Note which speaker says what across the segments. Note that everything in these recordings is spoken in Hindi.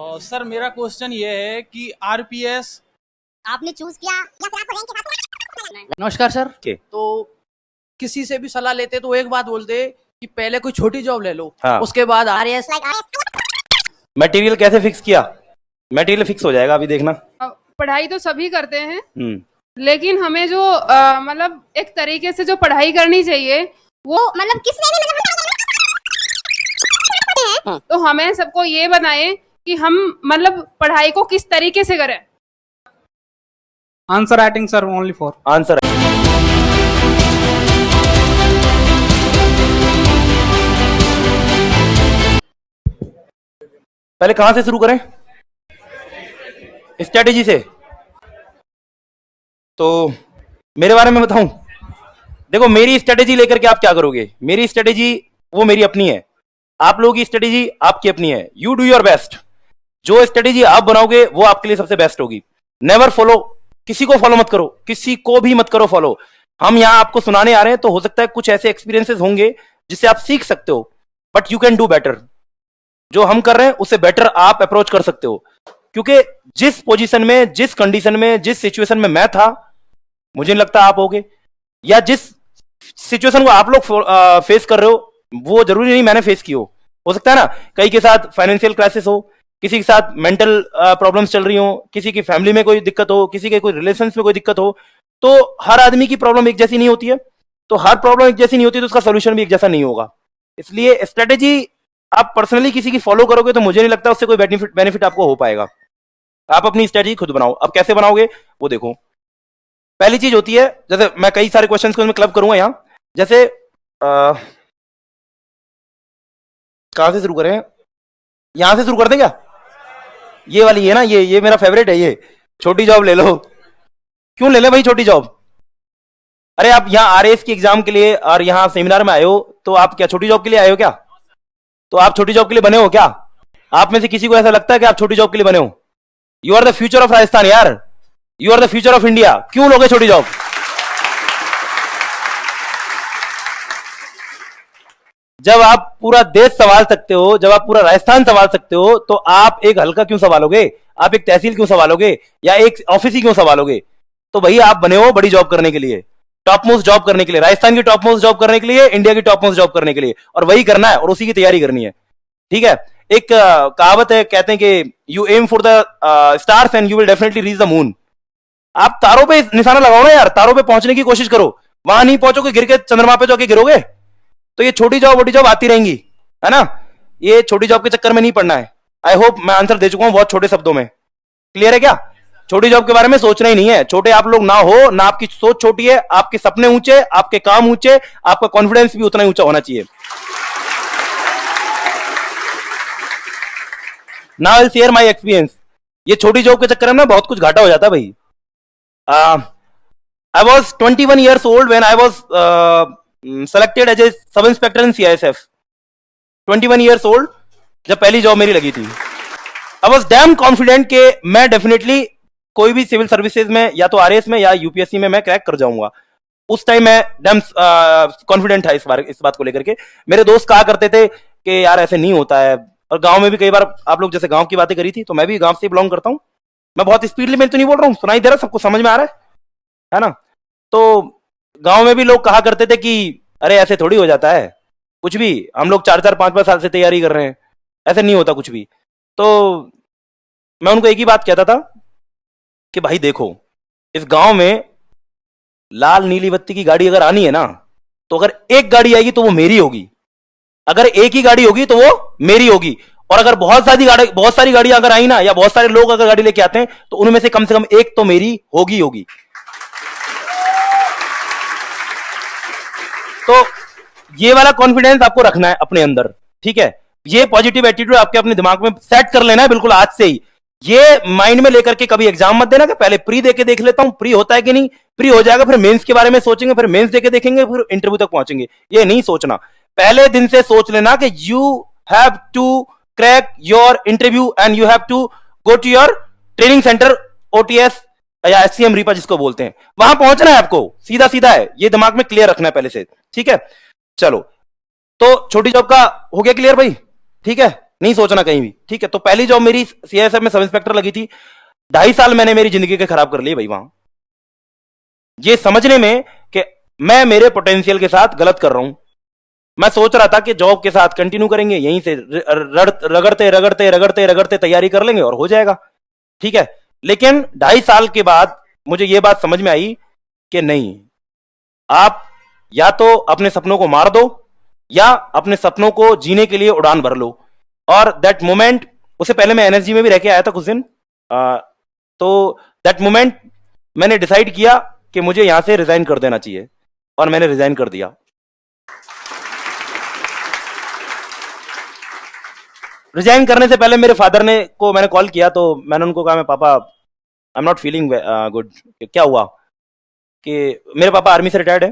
Speaker 1: सर मेरा क्वेश्चन ये है कि आरपीएस
Speaker 2: आपने चूज किया या फिर आपको रैंक के हिसाब से
Speaker 3: नमस्कार सर।
Speaker 4: के
Speaker 3: तो किसी से भी सलाह लेते तो एक बात बोलते कि पहले कोई छोटी जॉब ले लो,
Speaker 4: हाँ।
Speaker 3: उसके बाद आरएएस।
Speaker 4: मटेरियल कैसे फिक्स किया? मटेरियल फिक्स हो जाएगा, अभी देखना।
Speaker 5: पढ़ाई तो सभी करते हैं,
Speaker 4: लेकिन
Speaker 5: हमें जो मतलब एक तरीके से जो पढ़ाई करनी चाहिए
Speaker 2: वो मतलब किसने भी
Speaker 5: तो हमें सबको ये बताएं कि हम मतलब पढ़ाई को किस तरीके से करें।
Speaker 1: Answer writing sir only for
Speaker 4: answer पहले कहां से शुरू करें? स्ट्रेटेजी से। तो मेरे बारे में बताऊं, देखो मेरी स्ट्रेटेजी लेकर के आप क्या करोगे? मेरी स्ट्रेटेजी वो मेरी अपनी है, आप लोगों की स्ट्रेटेजी आपकी अपनी है। You do your best. जो स्ट्रेटेजी आप बनाओगे वो आपके लिए सबसे बेस्ट होगी। नेवर फॉलो, किसी को फॉलो मत करो, किसी को भी मत करो फॉलो। हम यहां आपको सुनाने आ रहे हैं, तो हो सकता है कुछ ऐसे एक्सपीरियंसेस होंगे जिससे आप सीख सकते हो, but you can do better. जो हम कर रहे हैं उससे बेटर आप अप्रोच कर सकते हो, क्योंकि जिस पोजीशन में, जिस कंडीशन में, जिस सिचुएशन में मैं था, मुझे नहीं लगता आप होगे, या जिस सिचुएशन को आप लोग फेस कर रहे हो वो जरूरी नहीं मैंने फेस की हो सकता है ना। कई के साथ फाइनेंशियल क्राइसिस हो, किसी के साथ मेंटल प्रॉब्लम्स चल रही हो, किसी की फैमिली में कोई दिक्कत हो, किसी के कोई रिलेशंस में कोई दिक्कत हो। तो हर आदमी की प्रॉब्लम एक जैसी नहीं होती है, तो हर प्रॉब्लम एक जैसी नहीं होती, तो उसका सोल्यूशन भी एक जैसा नहीं होगा। इसलिए स्ट्रेटेजी आप पर्सनली किसी की फॉलो करोगे तो मुझे नहीं लगता उससे कोई बेनिफिट आपको हो पाएगा। आप अपनी स्ट्रेटेजी खुद बनाओ। अब कैसे बनाओगे वो देखो। पहली चीज होती है, जैसे मैं कई सारे क्वेश्चंस को क्लब करूंगा यहां, जैसे कहां से शुरू करें? यहां से शुरू कर दें क्या? ये वाली है ना, ये मेरा फेवरेट है। ये छोटी जॉब ले लो। क्यों ले ले भाई छोटी जॉब? अरे आप यहाँ आरएएस की एग्जाम के लिए और यहाँ सेमिनार में आए हो, तो आप क्या छोटी जॉब के लिए आए हो क्या? तो आप छोटी जॉब के लिए बने हो क्या? आप में से किसी को ऐसा लगता है कि आप छोटी जॉब के लिए बने हो? You are the future of Rajasthan यार, you are the future of India. क्यों लोगे छोटी जॉब? जब आप पूरा देश संभाल सकते हो, जब आप पूरा राजस्थान संभाल सकते हो, तो आप एक हल्का क्यों संभालोगे? आप एक तहसील क्यों संभालोगे, या एक ऑफिस ही क्यों संभालोगे? तो भाई आप बने हो बड़ी जॉब करने के लिए, टॉप मोस्ट जॉब करने के लिए, राजस्थान की टॉप मोस्ट जॉब करने के लिए, इंडिया की टॉप मोस्ट जॉब करने के लिए, और वही करना है और उसी की तैयारी करनी है। ठीक है। एक कहावत है, कहते हैं कि you aim for the stars and you will definitely reach the moon. आप तारों पे निशाना लगाओ ना यार, तारों पे पहुंचने की कोशिश करो। वहां नहीं पहुंचोगे, गिर के चंद्रमा पे जाके गिरोगे। तो ये छोटी जॉब वोटी जॉब आती रहेंगी, है ना। ये छोटी जॉब के चक्कर में नहीं पड़ना है। आई होप मैं आंसर दे चुका हूं बहुत छोटे शब्दों में। क्लियर है क्या? छोटी जॉब के बारे में सोचना ही नहीं है। छोटे आप लोग ना हो ना, आपकी सोच छोटी है, आपके सपने ऊंचे, आपके काम ऊंचे, आपका कॉन्फिडेंस भी उतना ही ऊंचा होना चाहिए। Now I will share my experience. ये छोटी जॉब के चक्कर में बहुत कुछ घाटा हो जाता है भाई। I was 21 years old when I was selected as a sub inspector in CISF। 21 years old जब पहली जॉब मेरी लगी थी। आई वॉज डैम कॉन्फिडेंट कि मैं डेफिनेटली कोई भी सिविल सर्विसेज में, या तो आरएएस में या यूपीएससी में मैं क्रैक कर जाऊंगा। उस टाइम मैं डैम कॉन्फिडेंट था इस बात को लेकर के। मेरे दोस्त कहा करते थे कि यार ऐसे नहीं होता है, और गांव में भी कई बार आप लोग जैसे गांव की बातें करी थी, तो मैं भी गांव से बिलोंग करता हूं। मैं बहुत स्पीडली मैं तो नहीं बोल रहा हूं, सुनाई दे रहा, सबको समझ में आ रहा है ना। तो गांव में भी लोग कहा करते थे कि अरे ऐसे थोड़ी हो जाता है कुछ भी, हम लोग 4-4, 5-5 साल से तैयारी कर रहे हैं, ऐसे नहीं होता कुछ भी। तो मैं उनको एक ही बात कहता था कि भाई देखो, इस गांव में लाल नीली बत्ती की गाड़ी अगर आनी है ना, तो अगर एक गाड़ी आएगी तो वो मेरी होगी, अगर एक ही गाड़ी होगी तो वो मेरी होगी, और अगर बहुत सारी गाड़ियां अगर आई ना, या बहुत सारे लोग अगर गाड़ी लेके आते हैं, तो उनमें से कम एक तो मेरी होगी। तो ये वाला कॉन्फिडेंस आपको रखना है अपने अंदर। ठीक है। ये पॉजिटिव एटीट्यूड आपके अपने दिमाग में सेट कर लेना है बिल्कुल आज से ही। ये माइंड में लेकर के कभी एग्जाम मत देना कि पहले प्री देके देख लेता हूं, प्री होता है कि नहीं। प्री हो जाएगा, फिर मेंस के बारे में सोचेंगे, फिर मेंस देके देखेंगे, फिर इंटरव्यू तक पहुंचेंगे। ये नहीं सोचना। पहले दिन से सोच लेना कि you have to crack your interview and you have to go to your training centre, OTS या SCM रीपा जिसको बोलते हैं, वहां पहुंचना है आपको। सीधा सीधा है, ये दिमाग में क्लियर रखना है पहले से। ठीक है। चलो, तो छोटी जॉब का हो गया क्लियर भाई? ठीक है। नहीं सोचना कहीं भी, ठीक है। तो पहली जॉब मेरी सीआईएसएफ में सब इंस्पेक्टर लगी थी। 2.5 साल मैंने मेरी जिंदगी के खराब कर लिए भाई वहां, ये समझने में कि मैं मेरे पोटेंशियल के साथ गलत कर रहा हूं। मैं सोच रहा था कि जॉब के साथ कंटिन्यू करेंगे, यहीं से रगड़ते रगड़ते रगड़ते रगड़ते तैयारी कर लेंगे और हो जाएगा, ठीक है। लेकिन 2.5 साल के बाद मुझे यह बात समझ में आई कि नहीं, आप या तो अपने सपनों को मार दो या अपने सपनों को जीने के लिए उड़ान भर लो। और दैट मोमेंट, उससे पहले मैं एनएसजी में भी रह के आया था कुछ दिन, तो दैट मोमेंट मैंने डिसाइड किया कि मुझे यहां से रिजाइन कर देना चाहिए, और मैंने रिजाइन कर दिया। रिजाइन करने से पहले मेरे फादर ने को मैंने कॉल किया, तो मैंने उनको कहा, मैं पापा I am not feeling good. क्या हुआ? कि मेरे पापा आर्मी से रिटायर्ड है।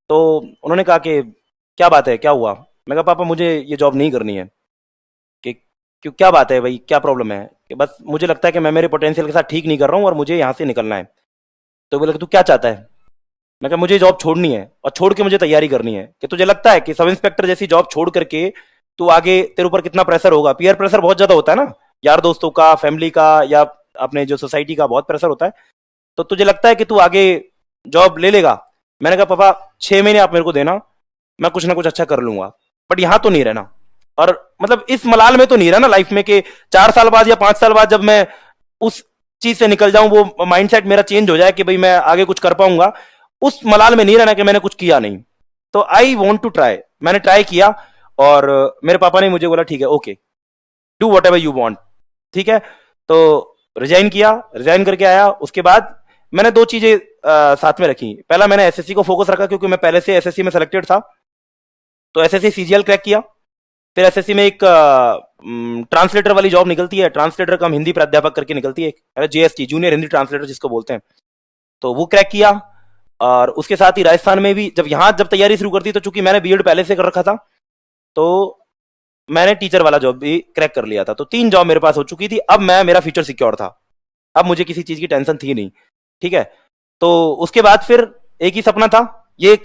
Speaker 4: तो उन्होंने कहा कि क्या बात है, क्या हुआ? मैं कहा पापा मुझे ये जॉब नहीं करनी है। कि क्यों, क्या बात है भाई, क्या प्रॉब्लम है? कि बस मुझे लगता है कि मैं मेरे पोटेंशियल के साथ ठीक नहीं कर रहा हूँ और मुझे यहाँ से निकलना है। तो बोले तू क्या चाहता है? मैं कहा मुझे जॉब छोड़नी है और छोड़ के मुझे तैयारी करनी है। कि तुझे लगता है कि सब इंस्पेक्टर जैसी जॉब छोड़ करके तू आगे, तेरे ऊपर कितना प्रेशर होगा? पीयर प्रेशर बहुत ज्यादा होता है ना, यार दोस्तों का, फैमिली का, या अपने जो सोसाइटी का बहुत प्रेशर होता है। तो तुझे लगता है कि तू आगे जॉब ले लेगा? मैंने कहा पापा 6 महीने आप मेरे को देना, मैं कुछ ना कुछ अच्छा कर लूंगा, बट यहां तो नहीं रहना। और मतलब इस मलाल में तो नहीं रहना लाइफ में कि 4 साल बाद या 5 साल बाद जब मैं उस चीज से निकल जाऊं, वो माइंडसेट मेरा चेंज हो जाए कि भाई मैं आगे कुछ कर पाऊंगा। उस मलाल में नहीं रहना कि मैंने कुछ किया नहीं। तो आई वॉन्ट टू ट्राई, मैंने ट्राई किया और मेरे पापा ने मुझे बोला ठीक है, okay do what ever you want, ठीक है। तो रिजाइन किया, रिजाइन करके आया। उसके बाद मैंने 2 चीजें साथ में रखी। पहला, मैंने एसएससी को फोकस रखा क्योंकि मैं पहले से एसएससी में सेलेक्टेड था। तो एसएससी सीजीएल क्रैक किया। फिर एसएससी में एक ट्रांसलेटर वाली जॉब निकलती है, ट्रांसलेटर कम हिंदी प्राध्यापक करके निकलती है, जेएसटी, जूनियर हिंदी ट्रांसलेटर जिसको बोलते हैं। तो वो क्रैक किया। और उसके साथ ही राजस्थान में भी जब तैयारी शुरू कर दी, तो चूंकि मैंने बीएड पहले से कर रखा था, तो मैंने टीचर वाला जॉब भी क्रैक कर लिया था। तो 3 जॉब मेरे पास हो चुकी थी। अब मेरा फ्यूचर सिक्योर था, अब मुझे किसी चीज की टेंशन थी नहीं, ठीक है। तो उसके बाद फिर एक ही सपना था, ये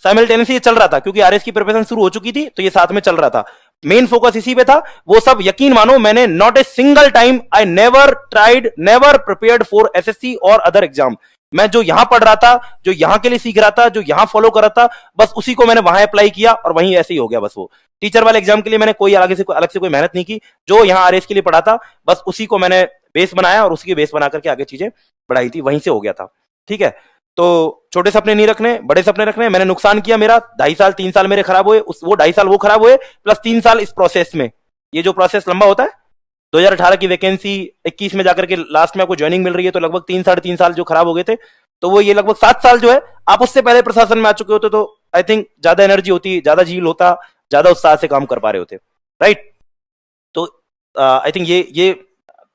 Speaker 4: साइमल्टेनियसली चल रहा था क्योंकि आरएस की प्रिपरेशन शुरू हो चुकी थी, तो ये साथ में चल रहा था। मेन फोकस इसी पे था। वो सब यकीन मानो, मैंने not a single time, I never tried, never prepared for SSC और अदर एग्जाम। मैं जो यहां पढ़ रहा था, जो यहां के लिए सीख रहा था, जो यहां फॉलो कर रहा था, बस उसी को मैंने वहां अप्लाई किया और वहीं ऐसे ही हो गया। बस वो टीचर वाले एग्जाम के लिए मैंने कोई अलग से कोई मेहनत नहीं की। जो यहां आरएस के लिए पढ़ा था, बस उसी को मैंने बेस बनाया और उसी के बेस बना करके आगे चीजें बढ़ाई थी, वहीं से हो गया था, ठीक है। तो छोटे सपने नहीं रखने, बड़े सपने रखने। मैंने नुकसान किया, मेरा 2.5 साल 3 साल मेरे खराब हुए, वो 2.5 साल वो खराब हुए, प्लस 3 साल इस प्रोसेस में। ये जो प्रोसेस लंबा होता है, 2018 की वैकेंसी 21 में जाकर के लास्ट में आपको ज्वाइनिंग मिल रही है, तो लगभग 3 साढ़े 3 साल जो खराब हो गए थे, तो वो ये लगभग 7 साल जो है, आप उससे पहले प्रशासन में आ चुके होते तो आई थिंक ज्यादा एनर्जी होती, ज्यादा जील होता, ज्यादा उत्साह से काम कर पा रहे होते, राइट। तो आई थिंक ये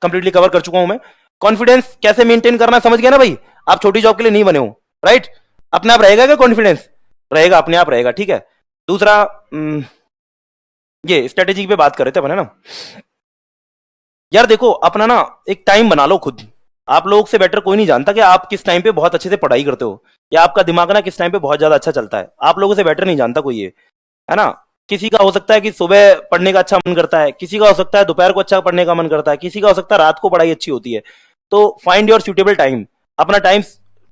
Speaker 4: कंप्लीटली कवर कर चुका हूं मैं। कॉन्फिडेंस कैसे मेंटेन करना समझ गया ना भाई। आप छोटी जॉब के लिए नहीं बने हो, राइट। अपने आप रहेगा क्या कॉन्फिडेंस? रहेगा, अपने आप रहेगा, ठीक है। दूसरा, ये स्ट्रेटेजी पे बात कर रहे थे अपने ना यार। देखो, अपना ना एक टाइम बना लो खुद। आप लोग से बेटर कोई नहीं जानता कि आप किस टाइम पे बहुत अच्छे से पढ़ाई करते हो, या आपका दिमाग ना किस टाइम पे बहुत ज्यादा अच्छा चलता है। आप लोगों से बेटर नहीं जानता कोई, ये है ना। किसी का हो सकता है कि सुबह पढ़ने का अच्छा मन करता है, किसी का हो सकता है दोपहर को अच्छा पढ़ने का मन करता है, किसी का हो सकता है रात को पढ़ाई अच्छी होती है। तो फाइंड योर सूटेबल टाइम, अपना टाइम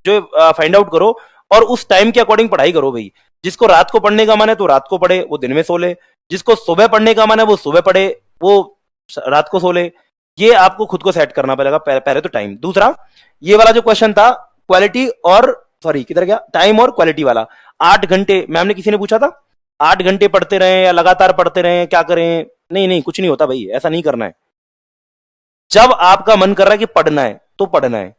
Speaker 4: जो फाइंड आउट करो और उस टाइम के अकॉर्डिंग पढ़ाई करो भाई। जिसको रात को पढ़ने का मन है तो रात को पढ़े, वो दिन में सो ले। जिसको सुबह पढ़ने का मन है वो सुबह पढ़े, वो रात को सो ले। ये आपको खुद को सेट करना पड़ेगा पहले तो टाइम। दूसरा, ये वाला जो क्वेश्चन था क्वालिटी और सॉरी किधर गया, टाइम और क्वालिटी वाला। 8 घंटे मैम ने किसी ने पूछा था, 8 घंटे पढ़ते रहे या लगातार पढ़ते रहे, क्या करें? नहीं, कुछ नहीं होता भाई, ऐसा नहीं करना है। जब आपका मन कर रहा है कि पढ़ना है तो पढ़ना है।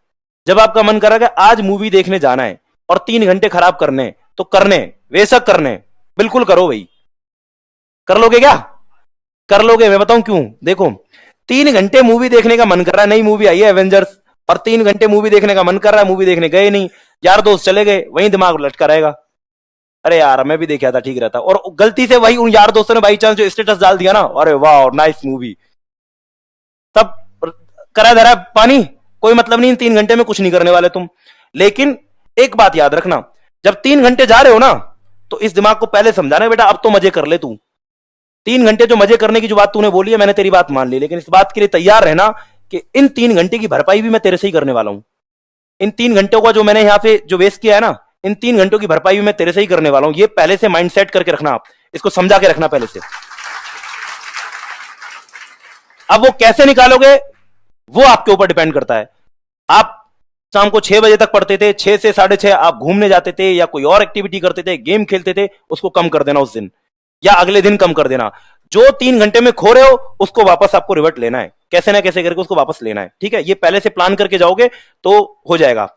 Speaker 4: जब आपका मन कर रहा है कि आज मूवी देखने जाना है और 3 घंटे खराब करने, तो करने, बेशक करने, बिल्कुल करो भाई। कर लोगे क्या? कर लोगे, मैं बताऊं क्यों। देखो, 3 घंटे मूवी देखने का मन कर रहा है, नई मूवी आई है एवेंजर्स, और 3 घंटे मूवी देखने का मन कर रहा है, मूवी देखने गए नहीं, यार दोस्त चले गए, वहीं दिमाग लटका रहेगा। अरे यार मैं भी देखा था, ठीक रहता। और गलती से वही उन यार दोस्तों ने बाई चांस जो स्टेटस डाल दिया ना, अरे वाह नाइस मूवी, तब करा दे रहा पानी। कोई मतलब नहीं, 3 घंटे में कुछ नहीं करने वाले तुम। लेकिन एक बात याद रखना, जब 3 घंटे जा रहे हो ना, तो इस दिमाग को पहले समझाना बेटा अब तो मजे कर ले तू, 3 घंटे जो मजे करने की जो बात तूने बोली है, मैंने तेरी बात मान ली, लेकिन इस बात के लिए तैयार रहना कि इन 3 घंटे की भरपाई भी मैं तेरे से ही करने वाला हूं। इन 3 घंटों का जो मैंने यहां पे जो वेस्ट किया है ना, इन 3 घंटों की भरपाई भी मैं तेरे से ही करने वाला हूं। ये पहले से माइंड सेट करके रखना, आप इसको समझा के रखना पहले से। अब वो कैसे निकालोगे वो आपके ऊपर डिपेंड करता है। आप शाम को 6 बजे तक पढ़ते थे, 6 से 6:30 आप घूमने जाते थे या कोई और एक्टिविटी करते थे, गेम खेलते थे, उसको कम कर देना उस दिन या अगले दिन कम कर देना। जो 3 घंटे में खो रहे हो उसको वापस आपको रिवर्ट लेना है, कैसे ना कैसे करके उसको वापस लेना है, ठीक है। ये पहले से प्लान करके जाओगे तो हो जाएगा।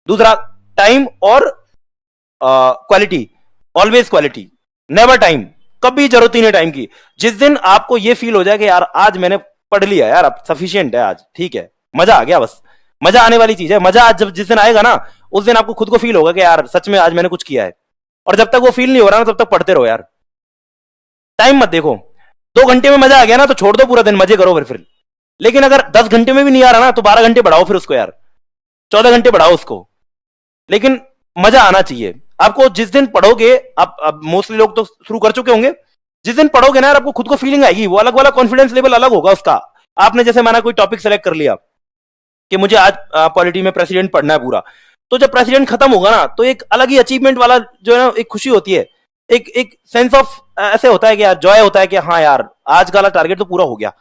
Speaker 4: दूसरा, टाइम और quality, always quality, never time. कभी जरूरत ही नहीं टाइम की। जिस दिन आपको ये फील हो जाए कि यार आज मैंने पढ़ लिया यार, अब सफिशिएंट है, आज ठीक है, मजा आ गया, बस मजा आने वाली चीज है। मजा आज जब जिस दिन आएगा ना, उस दिन आपको खुद को फील होगा कि यार सच में आज मैंने कुछ किया है। और जब तक वो फील नहीं हो रहा ना, तब तक पढ़ते रहो यार, टाइम मत देखो। 2 घंटे में मजा आ गया ना तो छोड़ दो पूरा दिन, मजे करो फिर। लेकिन अगर 10 घंटे में भी नहीं आ रहा ना तो 12 घंटे बढ़ाओ फिर उसको यार, 14 घंटे बढ़ाओ उसको, लेकिन मजा आना चाहिए आपको। जिस दिन पढ़ोगे, आप मोस्टली लोग तो शुरू कर चुके होंगे, जिस दिन पढ़ोगे ना यार आपको खुद को फीलिंग आएगी, वो अलग वाला कॉन्फिडेंस लेवल अलग होगा उसका। आपने जैसे माना कोई टॉपिक सेलेक्ट कर लिया कि मुझे आज पॉलिटी में प्रेसिडेंट पढ़ना है पूरा, तो जब प्रेसिडेंट खत्म होगा ना तो एक अलग ही अचीवमेंट वाला जो है ना, एक खुशी होती है, एक सेंस ऑफ ऐसे होता है कि यार जॉय होता है कि हाँ यार आज का टारगेट तो पूरा हो गया।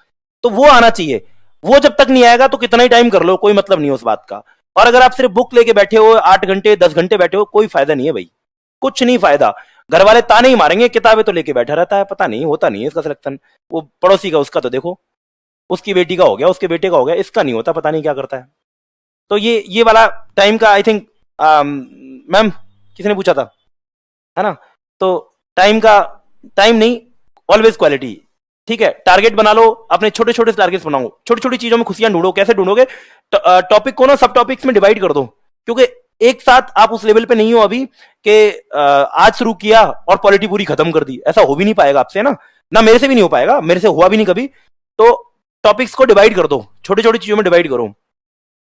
Speaker 4: तो वो आना चाहिए। वो जब तक नहीं आएगा तो कितना ही टाइम कर लो, कोई मतलब नहीं है उस बात का। और अगर आप सिर्फ बुक लेके बैठे हो 8 घंटे 10 घंटे बैठे हो, कोई फायदा नहीं है भाई, कुछ नहीं फायदा। घर वाले ताने ही मारेंगे, किताबें तो लेके बैठा रहता है, पता नहीं होता नहीं है इसका सिलेक्शन। वो पड़ोसी का, उसका तो देखो, उसकी बेटी का हो गया, उसके बेटे का हो गया, इसका नहीं होता, पता नहीं क्या करता है। तो ये वाला टाइम का आई थिंक मैम किसी ने पूछा था, है ना। तो टाइम नहीं, ऑलवेज क्वालिटी, ठीक है। टारगेट बना लो, अपने छोटे छोटे टारगेट्स बनाओ, छोटी छोटी चीजों में खुशियां ढूंढो। कैसे ढूंढोगे? टॉपिक को ना सब टॉपिक्स में डिवाइड कर दो, क्योंकि एक साथ आप उस लेवल पे नहीं हो अभी कि आज शुरू किया और पॉलिटी पूरी खत्म कर दी, ऐसा हो भी नहीं पाएगा आपसे, ना मेरे से भी नहीं हो पाएगा, मेरे से हुआ भी नहीं कभी। तो टॉपिक्स को डिवाइड कर दो, छोटी छोटी चीजों में डिवाइड करो,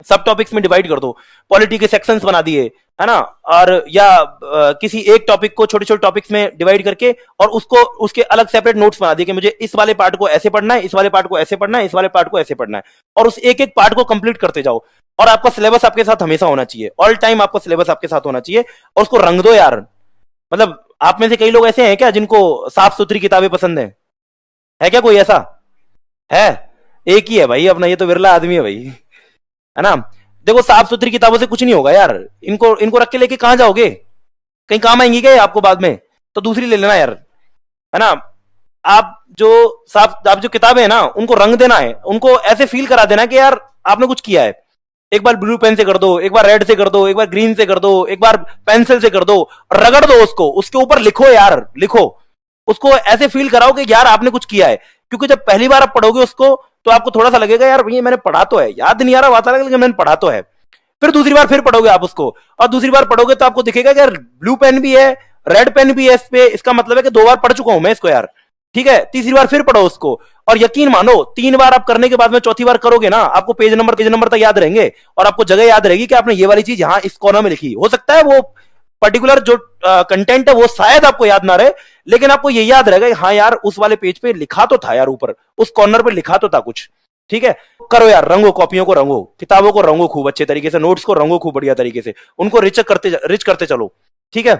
Speaker 4: सब टॉपिक्स में डिवाइड कर दो। पॉलिटी के सेक्शंस बना दिए, है ना, और या किसी एक टॉपिक को छोटे छोटे टॉपिक्स में डिवाइड करके और उसको उसके अलग सेपरेट नोट्स बना दिए कि मुझे इस वाले पार्ट को ऐसे पढ़ना है, इस वाले पार्ट को ऐसे पढ़ना है, इस वाले पार्ट को ऐसे पढ़ना है, और उस एक एक पार्ट को कंप्लीट करते जाओ। और आपका सिलेबस आपके साथ हमेशा होना चाहिए, ऑल टाइम आपका सिलेबस आपके साथ होना चाहिए, और उसको रंग दो यार। मतलब आप में से कई लोग ऐसे हैं क्या जिनको साफ सुथरी किताबें पसंद है क्या कोई ऐसा है? एक ही है भाई अपना, ये तो विरला आदमी है भाई, है ना। देखो साफ सुथरी किताबों से कुछ नहीं होगा यार, इनको रख के लेके कहां जाओगे? कहीं काम आएंगी क्या आपको बाद में? तो दूसरी ले लेना यार, है ना। आप जो किताबें हैं ना, उनको रंग देना है, उनको ऐसे फील करा देना कि यार आपने कुछ किया है। एक बार ब्लू पेन से कर दो, एक बार रेड से कर दो, एक बार ग्रीन से कर दो, एक बार पेंसिल से कर दो, रगड़ दो उसको, उसके ऊपर लिखो यार, लिखो उसको, ऐसे फील कराओ कि यार आपने कुछ किया है। क्योंकि जब पहली बार आप पढ़ोगे उसको तो आपको थोड़ा सा लगेगा यार ये मैंने पढ़ा तो है, याद नहीं आ रहा, बात अलग, लेकिन मैंने पढ़ा तो है। फिर दूसरी बार फिर पढ़ोगे आप उसको, और दूसरी बार पढ़ोगे तो आपको दिखेगा कि यार ब्लू पेन भी है, रेड पेन भी है इस पे, इसका मतलब है कि 2 बार पढ़ चुका हूं मैं इसको यार, ठीक है। तीसरी बार फिर पढ़ो उसको, और यकीन मानो 3 बार आप करने के बाद में चौथी बार करोगे ना, आपको पेज नंबर तक याद रहेंगे, और आपको जगह याद रहेगी कि आपने ये वाली चीज यहां इस कॉर्नर में लिखी। हो सकता है वो पर्टिकुलर जो कंटेंट है वो शायद आपको याद ना रहे, लेकिन आपको ये याद रहेगा हाँ यार उस वाले पेज पे लिखा तो था यार, ऊपर उस कॉर्नर पे लिखा तो था कुछ, ठीक है। करो यार, रंगो, कॉपियों को रंगो, किताबों को रंगो खूब अच्छे तरीके से, नोट्स को रंगो खूब बढ़िया तरीके से, उनको रिच करते चलो, ठीक है।